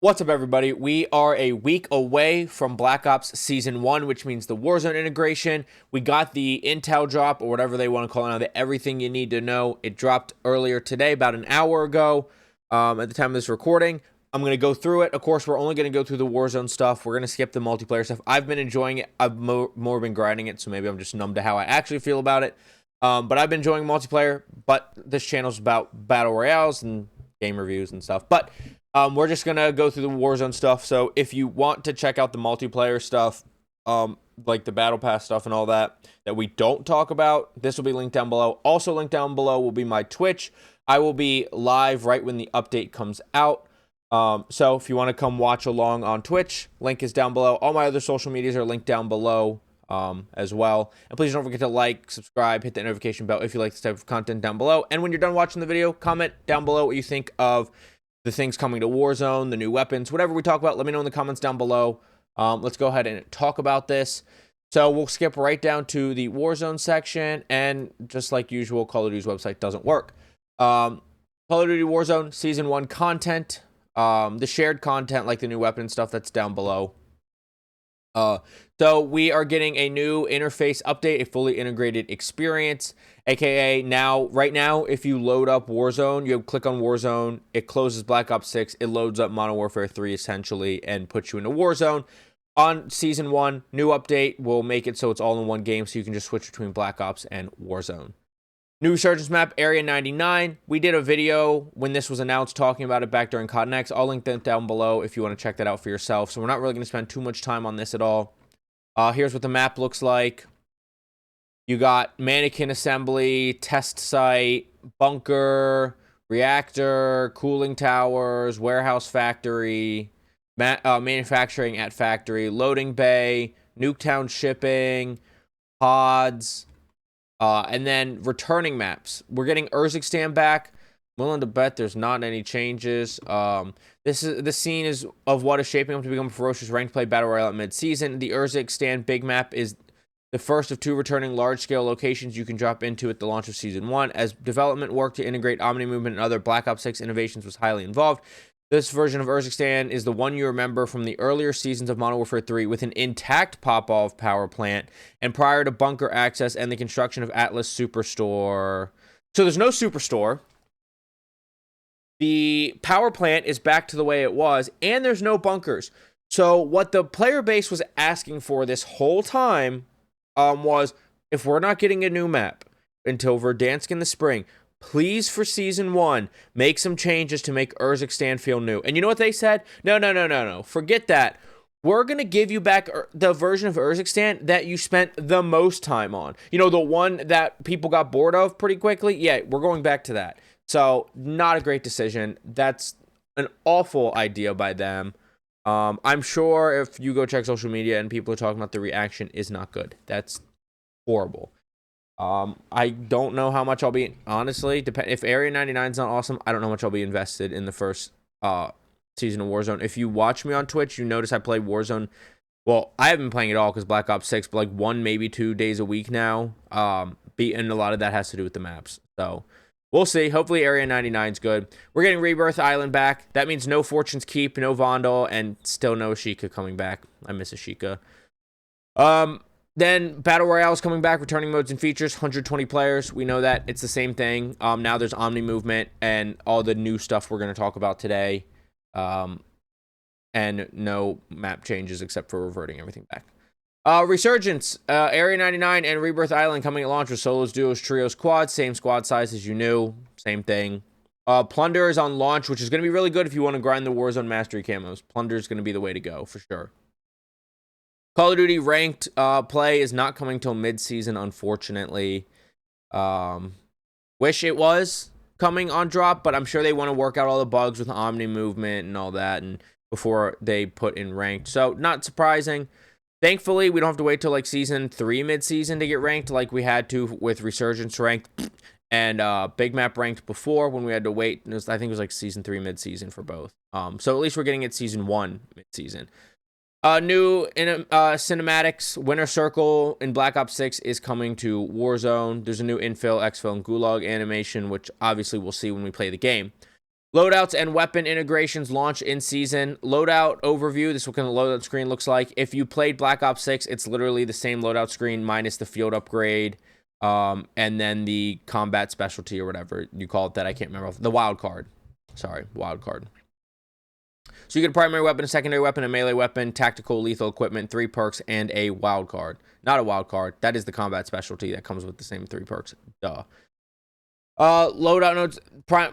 What's up, everybody? We are a week away from Black Ops Season 1, which means the Warzone integration. We got the intel drop, or whatever they want to call it now, the everything you need to know. It dropped earlier today, about an hour ago, at the time of this recording. I'm going to go through it. Of course, we're only going to go through the Warzone stuff. We're going to skip the multiplayer stuff. I've been enjoying it. I've more been grinding it, so maybe I'm just numb to how I actually feel about it. But I've been enjoying multiplayer, but this channel's about battle royales and game reviews and stuff. But we're just going to go through the Warzone stuff. So if you want to check out the multiplayer stuff, like the Battle Pass stuff and all that we don't talk about, this will be linked down below. Also linked down below will be my Twitch. I will be live right when the update comes out. So if you want to come watch along on Twitch, link is down below. All my other social medias are linked down below as well. And please don't forget to like, subscribe, hit the notification bell if you like this type of content down below. And when you're done watching the video, comment down below what you think of the things coming to Warzone, the new weapons, whatever we talk about. Let me know in the comments down below. Let's go ahead and talk about this. So we'll skip right down to the Warzone section, and just like usual, Call of Duty's website doesn't work. Call of Duty Warzone Season 1 content, the shared content like the new weapon stuff, that's down below. So we are getting a new interface update, a fully integrated experience, aka right now, if you load up Warzone, you click on Warzone, it closes Black Ops 6, it loads up Modern Warfare 3 essentially, and puts you into Warzone. On Season 1, new update will make it so it's all in one game, so you can just switch between Black Ops and Warzone. New Resurgence map, Area 99. We did a video when this was announced talking about it back during CODWZ. I'll link that down below if you want to check that out for yourself. So we're not really going to spend too much time on this at all. Here's what the map looks like. You got mannequin assembly, test site, bunker, reactor, cooling towers, warehouse factory, manufacturing at factory, loading bay, Nuketown shipping, pods, and then returning maps. We're getting Urzikstan back. I'm willing to bet there's not any changes. This scene is of what is shaping up to become a ferocious ranked play battle royale at mid-season. The Urzikstan big map is the first of two returning large-scale locations you can drop into at the launch of Season 1. As development work to integrate Omni movement and other Black Ops 6 innovations was highly involved, this version of Urzikstan is the one you remember from the earlier seasons of Modern Warfare 3 with an intact Popov power plant and prior to bunker access and the construction of Atlas Superstore. So there's no Superstore. The power plant is back to the way it was, and there's no bunkers. So what the player base was asking for this whole time was, if we're not getting a new map until Verdansk in the spring, please, for Season 1, make some changes to make Urzikstan feel new. And you know what they said? No. Forget that. We're going to give you back the version of Urzikstan that you spent the most time on. You know, the one that people got bored of pretty quickly? Yeah, we're going back to that. So, not a great decision. That's an awful idea by them. I'm sure if you go check social media and people are talking about the reaction is not good. That's horrible. I don't know how much I'll be, honestly, if Area 99 is not awesome, I don't know how much I'll be invested in the first season of Warzone. If you watch me on Twitch, you notice I play Warzone. Well, I haven't been playing it all because Black Ops 6, but like 1, maybe 2 days a week now. And a lot of that has to do with the maps. So we'll see. Hopefully Area 99 is good. We're getting Rebirth Island back. That means no Fortune's Keep, no Vandal, and still no Ashika coming back. I miss Ashika. Then Battle Royale is coming back, returning modes and features, 120 players. We know that. It's the same thing. Now there's Omni movement and all the new stuff we're going to talk about today. And no map changes except for reverting everything back. Resurgence, Area 99 and Rebirth Island coming at launch with solos, duos, trios, quads. Same squad size as you knew. Same thing. Plunder is on launch, which is going to be really good if you want to grind the Warzone Mastery camos. Plunder is going to be the way to go, for sure. Call of Duty ranked play is not coming till mid-season, unfortunately. Wish it was coming on drop, but I'm sure they want to work out all the bugs with Omni movement and all that and before they put in ranked. So, not surprising. Thankfully, we don't have to wait till like Season 3 mid-season to get ranked like we had to with Resurgence ranked and Big Map ranked before when we had to wait. I think it was like Season 3 mid-season for both. So, at least we're getting it Season 1 mid-season. New cinematics, Winter Circle in Black Ops 6 is coming to Warzone. There's a new infill, exfil, and gulag animation, which obviously we'll see when we play the game. Loadouts and weapon integrations launch in season. Loadout overview. This is what kind of loadout screen looks like. If you played Black Ops 6, it's literally the same loadout screen minus the field upgrade, and then the combat specialty or whatever you call it that I can't remember. The wild card. Sorry, wild card. So you get a primary weapon, a secondary weapon, a melee weapon, tactical, lethal equipment, 3 perks, and a wild card. Not a wild card. That is the combat specialty that comes with the same 3 perks. Duh. Loadout nodes.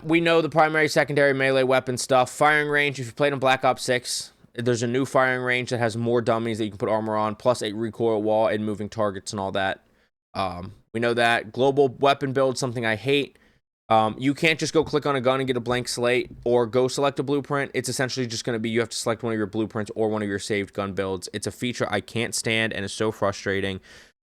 We know the primary, secondary, melee weapon stuff. Firing range. If you played on Black Ops 6, there's a new firing range that has more dummies that you can put armor on, plus a recoil wall and moving targets and all that. We know that. Global weapon build, something I hate. You can't just go click on a gun and get a blank slate or go select a blueprint. It's essentially just going to be you have to select one of your blueprints or one of your saved gun builds. It's a feature I can't stand and is so frustrating,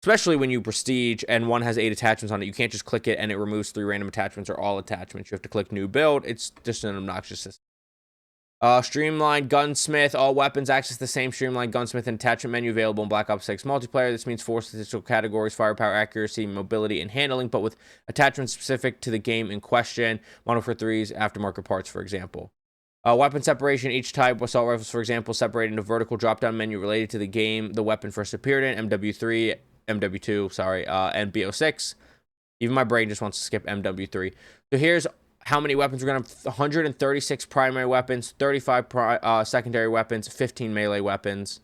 especially when you prestige and one has 8 attachments on it. You can't just click it and it removes 3 random attachments or all attachments. You have to click new build. It's just an obnoxious system. Streamlined Gunsmith. All weapons access the same Streamlined Gunsmith and attachment menu available in Black Ops 6 multiplayer. This means 4 statistical categories: firepower, accuracy, mobility, and handling, but with attachments specific to the game in question. Model for 3's aftermarket parts, for example. Weapon separation. Each type, assault rifles, for example, separated into vertical drop-down menu related to the game the weapon first appeared in. MW3, MW2, sorry, and BO6. Even my brain just wants to skip MW3. So here's how many weapons we're going to have. 136 primary weapons, 35 secondary weapons, 15 melee weapons.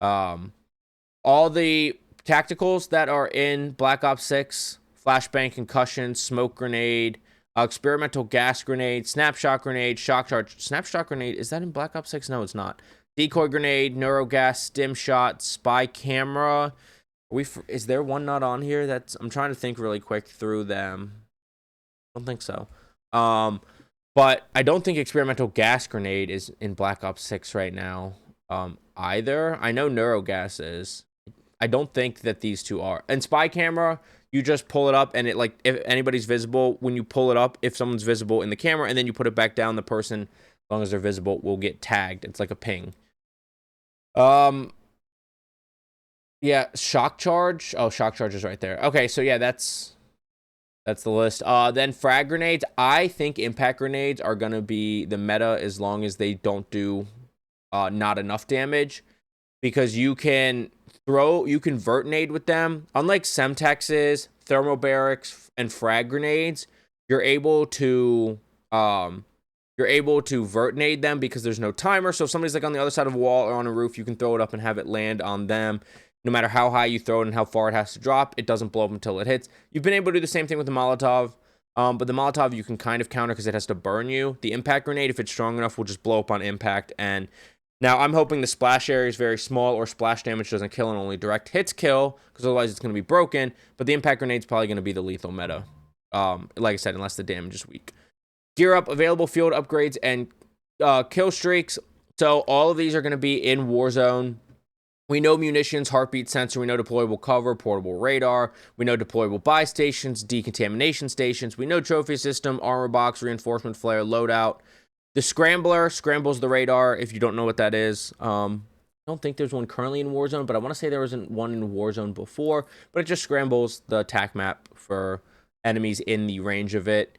All the tacticals that are in Black Ops 6, flashbang, concussion, smoke grenade, experimental gas grenade, snapshot grenade, shock charge. Snapshot grenade, is that in Black Ops 6? No, it's not. Decoy grenade, neurogas, stim shot, spy camera. Is there one not on here? I'm trying to think really quick through them. I don't think so. But I don't think experimental gas grenade is in Black Ops 6 right now, either. I know neurogas is. I don't think that these two are. And spy camera, you just pull it up and it, like, if anybody's visible, when you pull it up, if someone's visible in the camera and then you put it back down, the person, as long as they're visible, will get tagged. It's like a ping. Yeah, shock charge. Oh, shock charge is right there. Okay, so yeah, that's the list. Then frag grenades. I think impact grenades are going to be the meta as long as they don't do not enough damage. Because you can vert nade with them. Unlike Semtexes, thermobarics, and frag grenades, you're able to vert nade them because there's no timer. So if somebody's like on the other side of a wall or on a roof, you can throw it up and have it land on them. No matter how high you throw it and how far it has to drop, it doesn't blow up until it hits. You've been able to do the same thing with the Molotov, but the Molotov you can kind of counter because it has to burn you. The impact grenade, if it's strong enough, will just blow up on impact. And now I'm hoping the splash area is very small or splash damage doesn't kill and only direct hits kill, because otherwise it's going to be broken. But the impact grenade is probably going to be the lethal meta, like I said, unless the damage is weak. Gear up, available field upgrades, and kill streaks. So all of these are going to be in Warzone. We know munitions, heartbeat sensor, we know deployable cover, portable radar, we know deployable buy stations, decontamination stations, we know trophy system, armor box, reinforcement flare, loadout. The scrambler scrambles the radar, if you don't know what that is. I don't think there's one currently in Warzone, but I want to say there was one in Warzone before, but it just scrambles the attack map for enemies in the range of it.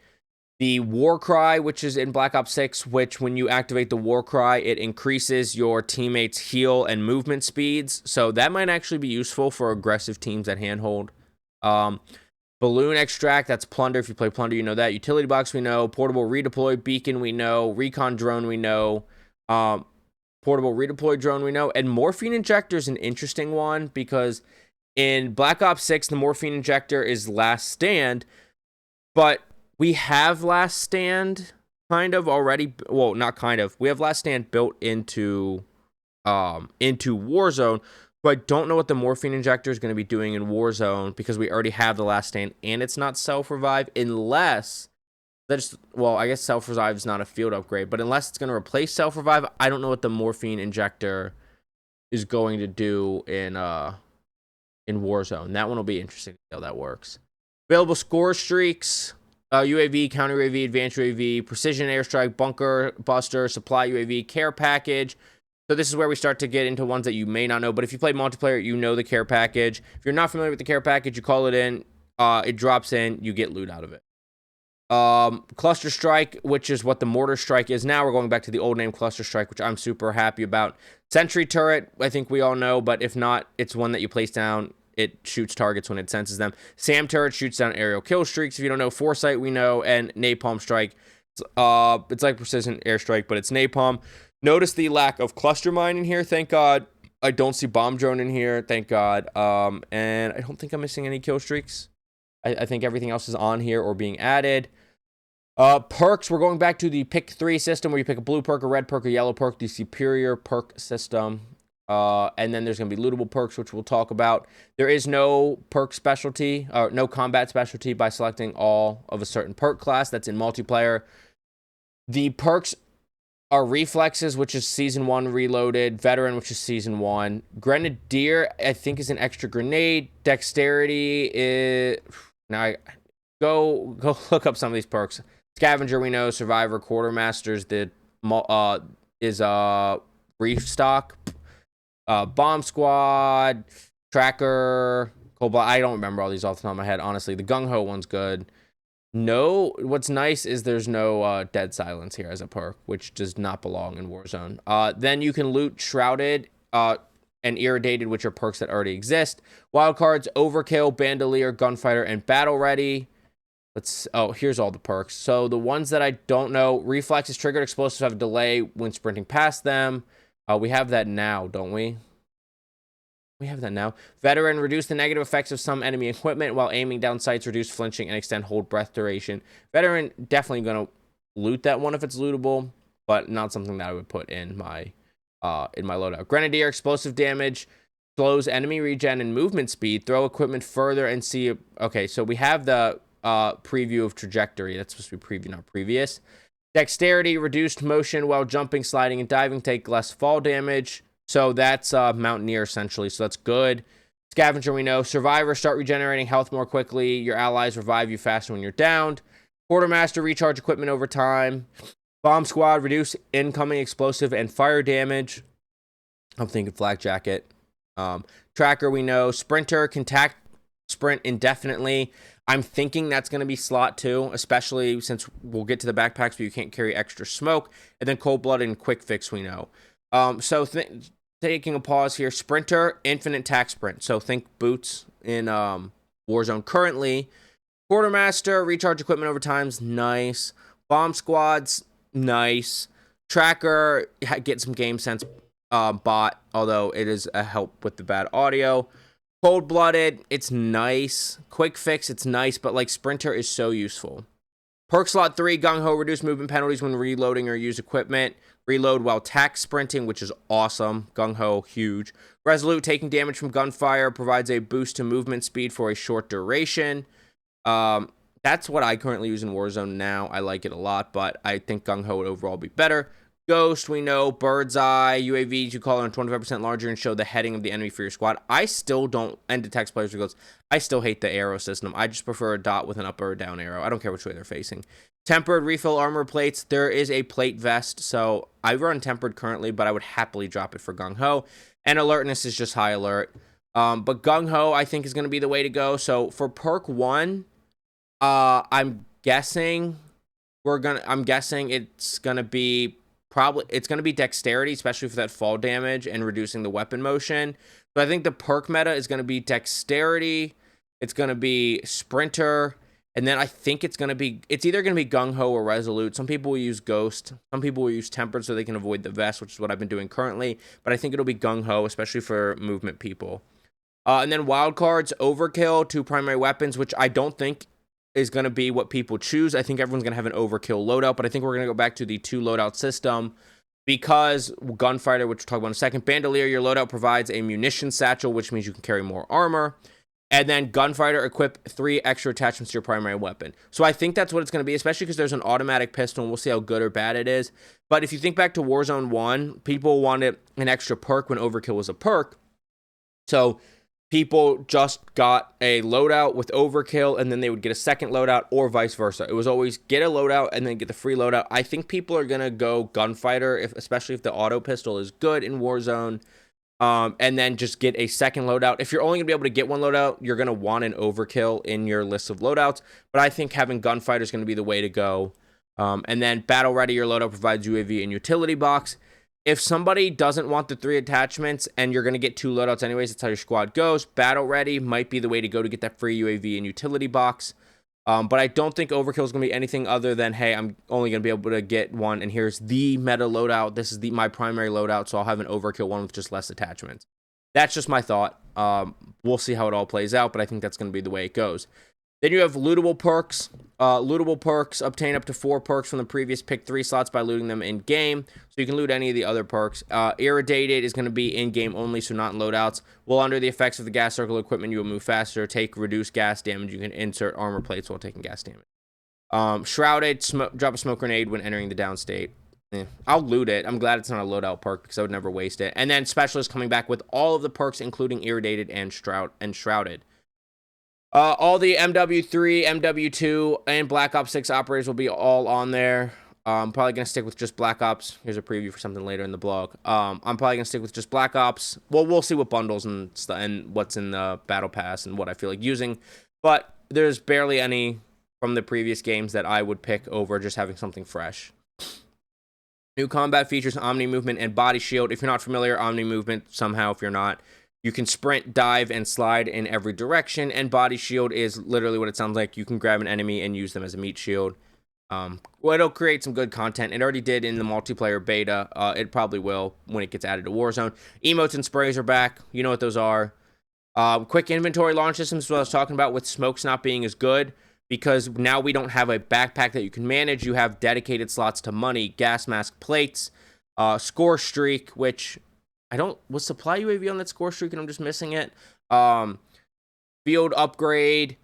The war cry, which is in Black Ops 6, which when you activate the war cry, it increases your teammates' heal and movement speeds. So that might actually be useful for aggressive teams that handhold. Balloon extract, that's plunder. If you play plunder, you know that. Utility box, we know. Portable redeploy beacon, we know. Recon drone, we know. Portable redeploy drone, we know. And morphine injector is an interesting one because in Black Ops 6, the morphine injector is last stand, but we have last stand kind of already. Well, not kind of. We have last stand built into Warzone. But I don't know what the morphine injector is going to be doing in Warzone because we already have the last stand and it's not self-revive unless that's, well, I guess self-revive is not a field upgrade, but unless it's going to replace self-revive, I don't know what the morphine injector is going to do in Warzone. That one will be interesting to see how that works. Available score streaks. UAV, counter UAV, advanced UAV, precision airstrike, bunker buster, supply UAV, care package. So this is where we start to get into ones that you may not know. But if you play multiplayer, you know the care package. If you're not familiar with the care package, you call it in. It drops in. You get loot out of it. Cluster Strike, which is what the Mortar Strike is now. We're going back to the old name Cluster Strike, which I'm super happy about. Sentry Turret, I think we all know, but if not, it's one that you place down. It shoots targets when it senses them. Sam Turret shoots down aerial kill streaks. If you don't know, Foresight we know, and Napalm Strike. It's like Precision Airstrike, but it's Napalm. Notice the lack of Cluster Mine in here, thank God. I don't see Bomb Drone in here, thank God. And I don't think I'm missing any kill streaks. I think everything else is on here or being added. Perks, we're going back to the pick 3 system where you pick a blue perk, a red perk, a yellow perk, the superior perk system. And then there's going to be lootable perks, which we'll talk about. There is no perk specialty, or no combat specialty by selecting all of a certain perk class. That's in multiplayer. The perks are Reflexes, which is Season 1 reloaded. Veteran, which is Season 1. Grenadier, I think, is an extra grenade. Dexterity is... Now, go look up some of these perks. Scavenger, we know. Survivor, Quartermasters, is Restock. Bomb Squad, Tracker, Cobalt. I don't remember all these off the top of my head, honestly. The Gung Ho one's good. No, what's nice is there's no Dead Silence here as a perk, which does not belong in Warzone. Then you can loot Shrouded and Irradiated, which are perks that already exist. Wildcards, Overkill, Bandolier, Gunfighter, and Battle Ready. Here's all the perks. So the ones that I don't know, Reflexes, Triggered Explosives have a delay when sprinting past them. We have that now, don't we? We have that now. Veteran, reduce the negative effects of some enemy equipment while aiming down sights, reduce flinching, and extend hold breath duration. Veteran, definitely going to loot that one if it's lootable, but not something that I would put in my loadout. Grenadier, explosive damage, slows enemy regen and movement speed, throw equipment further and see... Okay, so we have the preview of trajectory. That's supposed to be preview, not previous. Dexterity, reduced motion while jumping, sliding, and diving, take less fall damage. So that's Mountaineer, essentially. So that's good. Scavenger, we know. Survivor, start regenerating health more quickly. Your allies revive you faster when you're downed. Quartermaster, recharge equipment over time. Bomb Squad, reduce incoming explosive and fire damage. I'm thinking Flak Jacket. Tracker, we know. Sprinter, can sprint indefinitely. I'm thinking that's going to be slot 2, especially since we'll get to the backpacks, but you can't carry extra smoke. And then Cold Blood and Quick Fix, we know. Taking a pause here. Sprinter, infinite tack sprint. So think boots in Warzone currently. Quartermaster, recharge equipment over time's nice. Bomb Squad's nice. Tracker, get some game sense bot, although it is a help with the bad audio. Cold-blooded, it's nice. Quick Fix, it's nice, but like Sprinter is so useful. Perk slot 3, Gung Ho, reduce movement penalties when reloading or use equipment. Reload while tack sprinting, which is awesome. Gung Ho, huge. Resolute, taking damage from gunfire, provides a boost to movement speed for a short duration. That's what I currently use in Warzone now. I like it a lot, but I think Gung Ho would overall be better. Ghost, we know. Bird's Eye, UAVs, you call it 25% larger and show the heading of the enemy for your squad. I still don't, and detects players with ghosts. I still hate the arrow system. I just prefer a dot with an up or a down arrow. I don't care which way they're facing. Tempered, refill armor plates. There is a plate vest, so I run tempered currently, but I would happily drop it for Gung Ho. And alertness is just high alert. But Gung Ho, I think, is going to be the way to go. So for perk 1, I'm guessing it's going to be dexterity, especially for that fall damage and reducing the weapon motion. So I think the perk meta is going to be dexterity. It's going to be sprinter. And then I think it's either going to be Gung Ho or Resolute. Some people will use Ghost. Some people will use Tempered so they can avoid the vest, which is what I've been doing currently. But I think it'll be Gung Ho, especially for movement people. And then wildcards, Overkill, 2 primary weapons, which I don't think is going to be what people choose. I think everyone's going to have an Overkill loadout, but I think we're going to go back to the 2 loadout system because Gunfighter, which we'll talk about in a second. Bandolier, your loadout provides a munition satchel, which means you can carry more armor. And then Gunfighter, equip 3 extra attachments to your primary weapon. So I think that's what it's going to be, especially because there's an automatic pistol, and we'll see how good or bad it is. But if you think back to Warzone 1, people wanted an extra perk when Overkill was a perk. So people just got a loadout with Overkill, and then they would get a second loadout, or vice versa. It was always get a loadout and then get the free loadout. I think people are going to go Gunfighter, especially if the auto pistol is good in Warzone. And then just get a second loadout. If you're only going to be able to get one loadout, you're going to want an overkill in your list of loadouts. But I think having gunfighter is going to be the way to go. And then battle ready, your loadout provides UAV and utility box. If somebody doesn't want the 3 attachments and you're going to get 2 loadouts anyways, that's how your squad goes. Battle ready might be the way to go to get that free UAV and utility box. But I don't think overkill is going to be anything other than, hey, I'm only going to be able to get one, and here's the meta loadout. This is my primary loadout, so I'll have an overkill one with just less attachments. That's just my thought. We'll see how it all plays out, but I think that's going to be the way it goes. Then you have lootable perks. Lootable perks obtain up to 4 perks from the previous pick 3 slots by looting them in-game. So you can loot any of the other perks. Irradiated is going to be in-game only, so not in loadouts. While under the effects of the gas circle equipment, you will move faster. Take reduced gas damage. You can insert armor plates while taking gas damage. Shrouded, drop a smoke grenade when entering the down state. I'll loot it. I'm glad it's not a loadout perk because I would never waste it. And then Specialist coming back with all of the perks, including Irradiated and Shrouded. All the MW3, MW2, and Black Ops 6 operators will be all on there. I'm probably going to stick with just Black Ops. Here's a preview for something later in the blog. I'm probably going to stick with just Black Ops. Well, we'll see what bundles and what's in the Battle Pass and what I feel like using. But there's barely any from the previous games that I would pick over just having something fresh. New combat features Omni Movement and Body Shield. If you're not familiar, Omni Movement, somehow, if you're not, you can sprint, dive, and slide in every direction, and Body Shield is literally what it sounds like. You can grab an enemy and use them as a meat shield. Well, it'll create some good content. It already did in the multiplayer beta. It probably will when it gets added to Warzone. Emotes and sprays are back. You know what those are. Quick inventory launch systems is what I was talking about with smokes not being as good, because now we don't have a backpack that you can manage. You have dedicated slots to money, gas mask plates, score streak, which... was supply UAV on that score streak and I'm just missing it. Field upgrade,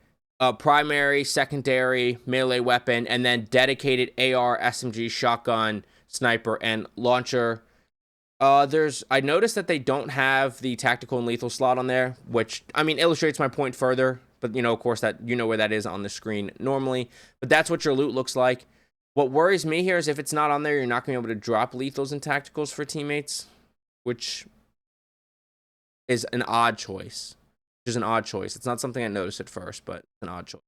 primary, secondary, melee weapon, and then dedicated AR, SMG, shotgun, sniper, and launcher. I noticed that they don't have the tactical and lethal slot on there, which, I mean, illustrates my point further. But, you know, of course, that you know where that is on the screen normally. But that's what your loot looks like. What worries me here is if it's not on there, you're not going to be able to drop lethals and tacticals for teammates, which is an odd choice. It's It's not something I noticed at first, but it's an odd choice.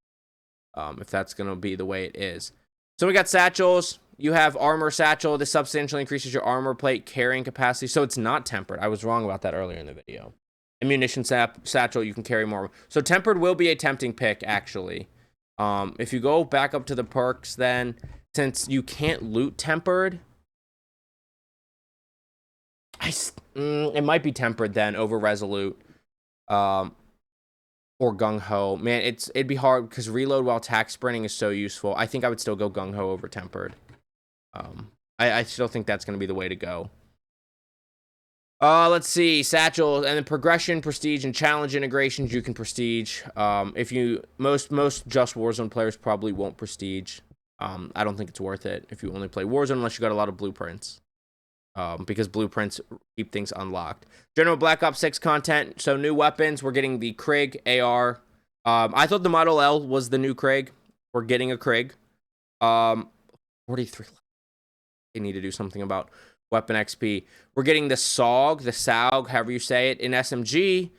If that's going to be the way it is. So we got satchels. You have armor satchel. This substantially increases your armor plate carrying capacity. So it's not tempered. I was wrong about that earlier in the video. Ammunition satchel, you can carry more. So tempered will be a tempting pick, actually. If you go back up to the perks, then, since you can't loot tempered, it might be tempered then over resolute, or gung ho. Man, it'd be hard because reload while attack sprinting is so useful. I think I would still go gung ho over tempered. I still think that's going to be the way to go. Let's see, satchels, and then progression, prestige, and challenge integrations. You can prestige. If you most just Warzone players probably won't prestige. I don't think it's worth it if you only play Warzone unless you got a lot of blueprints. Because blueprints keep things unlocked. General Black Ops 6 content. So new weapons. We're getting the Krig AR. I thought the Model L was the new Krig. We're getting a Krig. 43. They need to do something about weapon XP. We're getting the SAUG, however you say it. In SMG,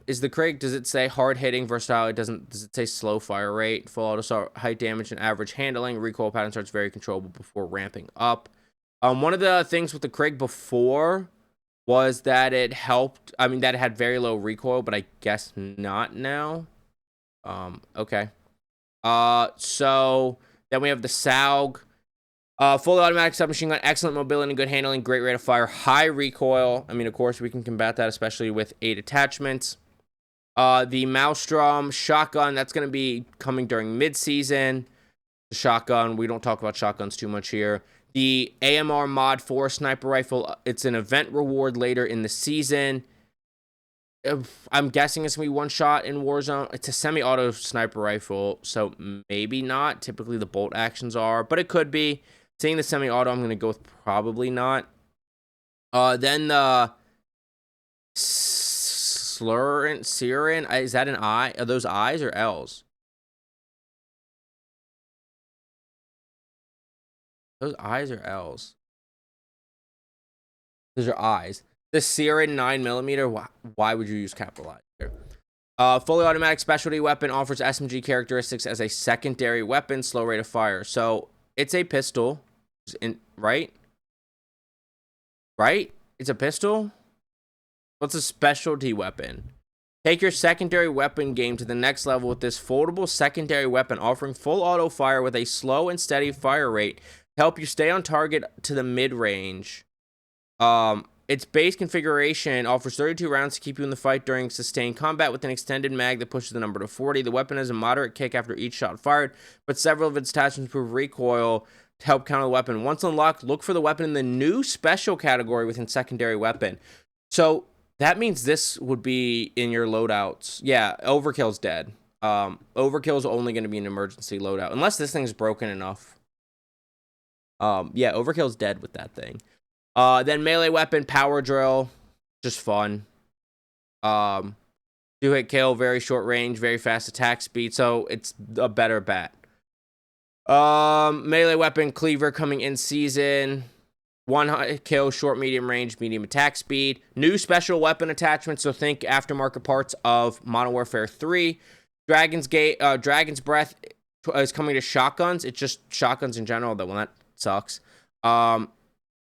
is the Krig, does it say hard hitting, versatile? Does it say slow fire rate, full auto assault, height damage, and average handling? Recoil pattern starts very controllable before ramping up. One of the things with the Krig before was that it helped, that it had very low recoil, but I guess not now. Okay. So then we have the SAUG. Fully automatic submachine gun, excellent mobility and good handling, great rate of fire, high recoil. Of course, we can combat that, especially with 8 attachments. The Maelstrom shotgun, that's going to be coming during mid-season. The shotgun, we don't talk about shotguns too much here. The AMR Mod 4 sniper rifle, it's an event reward later in the season. I'm guessing it's going to be one shot in Warzone. It's a semi-auto sniper rifle, so maybe not. Typically, the bolt actions are, but it could be. Seeing the semi-auto, I'm going to go with probably not. Then the Siren, is that an I? Are those I's or L's? Those I's or L's? Those are I's. The Siren 9mm. Why would you use capitalize here? Fully automatic specialty weapon offers SMG characteristics as a secondary weapon, slow rate of fire. So it's a pistol, right? Right? It's a pistol? What's a specialty weapon? Take your secondary weapon game to the next level with this foldable secondary weapon, offering full auto fire with a slow and steady fire rate to help you stay on target to the mid-range. Its base configuration offers 32 rounds to keep you in the fight during sustained combat with an extended mag that pushes the number to 40. The weapon has a moderate kick after each shot fired, but several of its attachments improve recoil to help counter the weapon. Once unlocked, look for the weapon in the new special category within secondary weapon. So that means this would be in your loadouts. Yeah, Overkill's dead. Overkill's only going to be an emergency loadout, unless this thing's broken enough. Yeah, Overkill's dead with that thing. Then melee weapon, power drill, just fun. 2-hit kill, very short range, very fast attack speed, so it's a better bet. Melee weapon, cleaver coming in season. 1-hit kill, short, medium range, medium attack speed. New special weapon attachment, so think aftermarket parts of Modern Warfare 3. Dragon's Breath is coming to shotguns. It's just shotguns in general, though. Well, that sucks.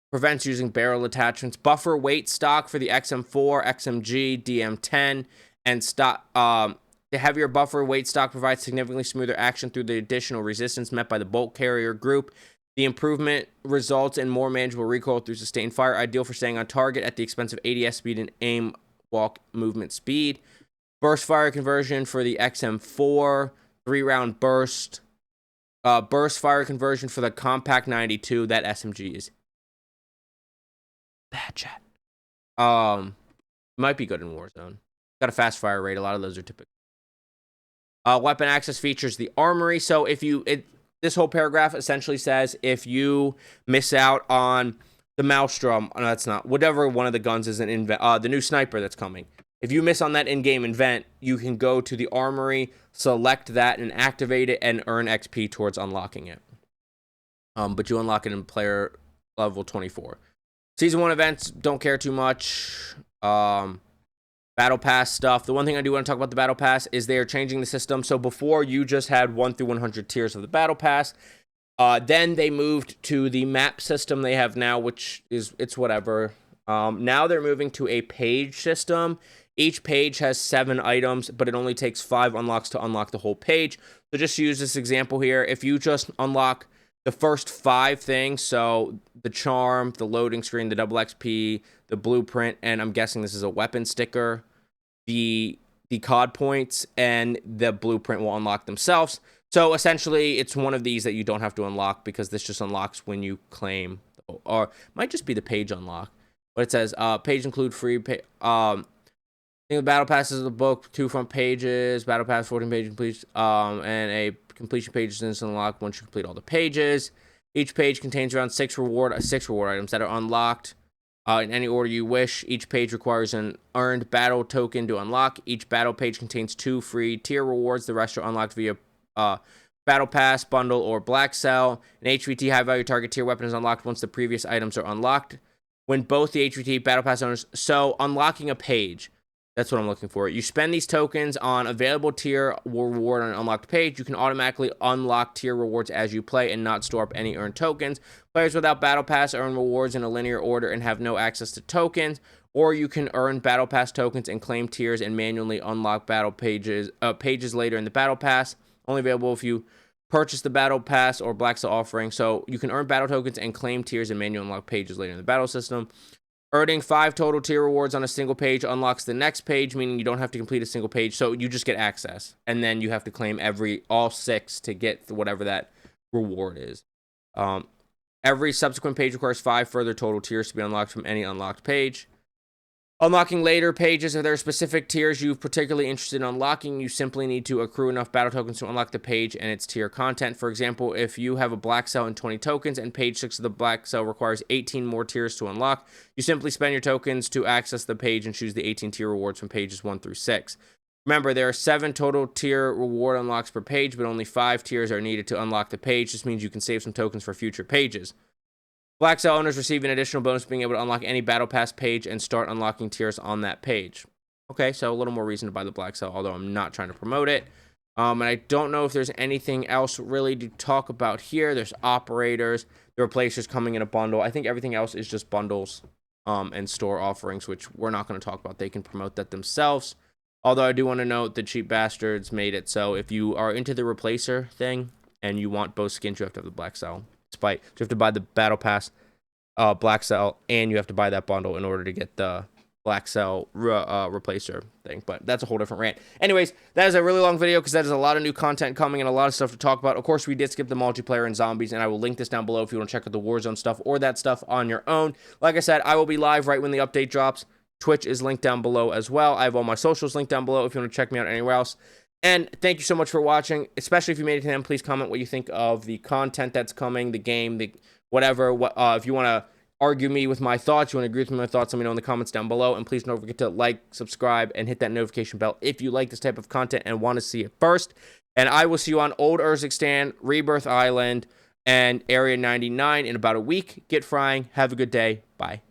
Prevents using barrel attachments. Buffer weight stock for the XM4, XMG, DM10, and stock. The heavier buffer weight stock provides significantly smoother action through the additional resistance met by the bolt carrier group. The improvement results in more manageable recoil through sustained fire, ideal for staying on target at the expense of ADS speed and aim walk movement speed. Burst fire conversion for the XM4, 3-round burst. Burst fire conversion for the Compact 92. That SMG is bad chat. Might be good in Warzone. Got a fast fire rate. A lot of those are typical. Weapon access features the armory. So if this whole paragraph essentially says if you miss out on the Maelstrom, no, that's not, whatever one of the guns is in the new sniper that's coming. If you miss on that in-game event, you can go to the armory, select that, and activate it, and earn XP towards unlocking it. But you unlock it in player level 24. Season 1 events, don't care too much. Battle Pass stuff. The one thing I do want to talk about the Battle Pass is they are changing the system. So before, you just had 1 through 100 tiers of the Battle Pass. Then they moved to the map system they have now, which is, it's whatever. Now they're moving to a page system. Each page has 7 items, but it only takes 5 unlocks to unlock the whole page. So just use this example here. If you just unlock the first 5 things, so the charm, the loading screen, the double XP, the blueprint, and I'm guessing this is a weapon sticker, the COD points, and the blueprint will unlock themselves. So essentially, it's one of these that you don't have to unlock because this just unlocks when you claim, or it might just be the page unlock. But it says, page include free, the Battle Pass is the book, 2 front pages, Battle Pass 14 pages complete, and a completion page is instant unlocked once you complete all the pages. Each page contains around 6 reward items that are unlocked in any order you wish. Each page requires an earned battle token to unlock. Each battle page contains 2 free tier rewards. The rest are unlocked via Battle Pass, Bundle, or Black Cell. An HVT high-value target tier weapon is unlocked once the previous items are unlocked. When both the HVT Battle Pass owners... So, unlocking a page... That's what I'm looking for. You spend these tokens on available tier reward on an unlocked page. You can automatically unlock tier rewards as you play and not store up any earned tokens. Players without Battle Pass earn rewards in a linear order and have no access to tokens. Or you can earn Battle Pass tokens and claim tiers and manually unlock battle pages later in the Battle Pass. Only available if you purchase the Battle Pass or Black Cell offering. So you can earn battle tokens and claim tiers and manually unlock pages later in the battle system. Earning 5 total tier rewards on a single page unlocks the next page, meaning you don't have to complete a single page, so you just get access. And then you have to claim all 6 to get whatever that reward is. Every subsequent page requires 5 further total tiers to be unlocked from any unlocked page. Unlocking later pages, if there are specific tiers you're particularly interested in unlocking, you simply need to accrue enough battle tokens to unlock the page and its tier content. For example, if you have a Black Cell and 20 tokens and page 6 of the Black Cell requires 18 more tiers to unlock, you simply spend your tokens to access the page and choose the 18 tier rewards from pages 1 through 6. Remember, there are 7 total tier reward unlocks per page, but only 5 tiers are needed to unlock the page. This means you can save some tokens for future pages. Black Cell owners receive an additional bonus being able to unlock any Battle Pass page and start unlocking tiers on that page. Okay, so a little more reason to buy the Black Cell, although I'm not trying to promote it. And I don't know if there's anything else really to talk about here. There's operators, the replacers coming in a bundle. I think everything else is just bundles and store offerings, which we're not going to talk about. They can promote that themselves. Although I do want to note the cheap bastards made it so if you are into the replacer thing and you want both skins, you have to have the Black Cell. Despite you have to buy the Battle Pass Black Cell, and you have to buy that bundle in order to get the Black Cell replacer thing. But that's a whole different rant. Anyways, that is a really long video because that is a lot of new content coming and a lot of stuff to talk about. Of course, we did skip the multiplayer and zombies, and I will link this down below if you want to check out the Warzone stuff or that stuff on your own. Like I said, I will be live right when the update drops. Twitch is linked down below as well. I have all my socials linked down below if you want to check me out anywhere else. And thank you so much for watching, especially if you made it to the end. Please comment what you think of the content that's coming, the game, the whatever. If you want to argue me with my thoughts, you want to agree with me with my thoughts, let me know in the comments down below. And please don't forget to like, subscribe, and hit that notification bell if you like this type of content and want to see it first. And I will see you on Old Urzikstan, Rebirth Island, and Area 99 in about a week. Get frying. Have a good day. Bye.